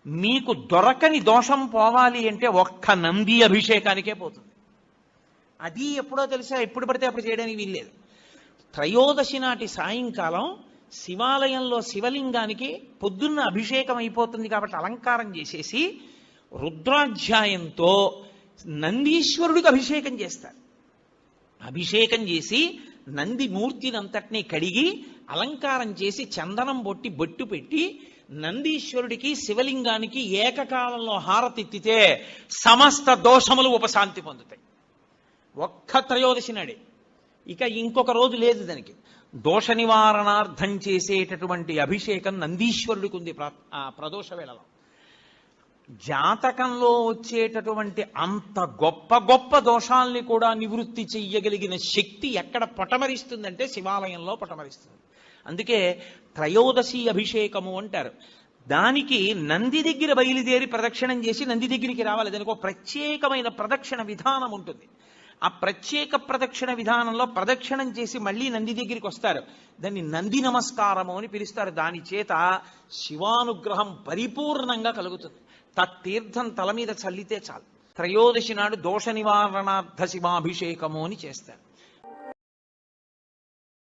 మీకు దొరకని దోషం పోవాలి అంటే ఒక్క నంది అభిషేకానికే పోతుంది. అది ఎప్పుడో తెలుసా, ఎప్పుడు పడితే అప్పుడు చేయడానికి వీల్లేదు. త్రయోదశి నాటి సాయంకాలం శివాలయంలో శివలింగానికి పొద్దున్న అభిషేకం అయిపోతుంది కాబట్టి అలంకారం చేసేసి రుద్రాధ్యాయంతో నందీశ్వరుడికి అభిషేకం చేస్తారు. అభిషేకం చేసి నంది మూర్తినంతటినీ కడిగి అలంకారం చేసి చందనం బొట్టు పెట్టి నందీశ్వరుడికి శివలింగానికి ఏకకాలంలో హారతిత్తితే సమస్త దోషములు ఉపశాంతి పొందుతాయి. ఒక్క త్రయోదశి నాడే, ఇక ఇంకొక రోజు లేదు దానికి. దోష నివారణార్థం చేసేటటువంటి అభిషేకం నందీశ్వరుడికి ఉంది ప్రదోష వేళలో. జాతకంలో వచ్చేటటువంటి అంత గొప్ప గొప్ప దోషాల్ని కూడా నివృత్తి చెయ్యగలిగిన శక్తి ఎక్కడ పటమరిస్తుందంటే శివాలయంలో పటమరిస్తుంది. అందుకే త్రయోదశి అభిషేకము అంటారు. దానికి నంది దగ్గర బయలుదేరి ప్రదక్షిణం చేసి నంది దగ్గరికి రావాలి. దానికి ఒక ప్రత్యేకమైన ప్రదక్షిణ విధానం ఉంటుంది. ఆ ప్రత్యేక ప్రదక్షిణ విధానంలో ప్రదక్షిణం చేసి మళ్ళీ నంది దగ్గరికి వస్తారు. దాన్ని నంది నమస్కారము అని పిలుస్తారు. దాని చేత శివానుగ్రహం పరిపూర్ణంగా కలుగుతుంది. తత్తీర్థం తల మీద చల్లితే చాలు. త్రయోదశి నాడు దోష నివారణార్థ శివాభిషేకము అని చేస్తారు.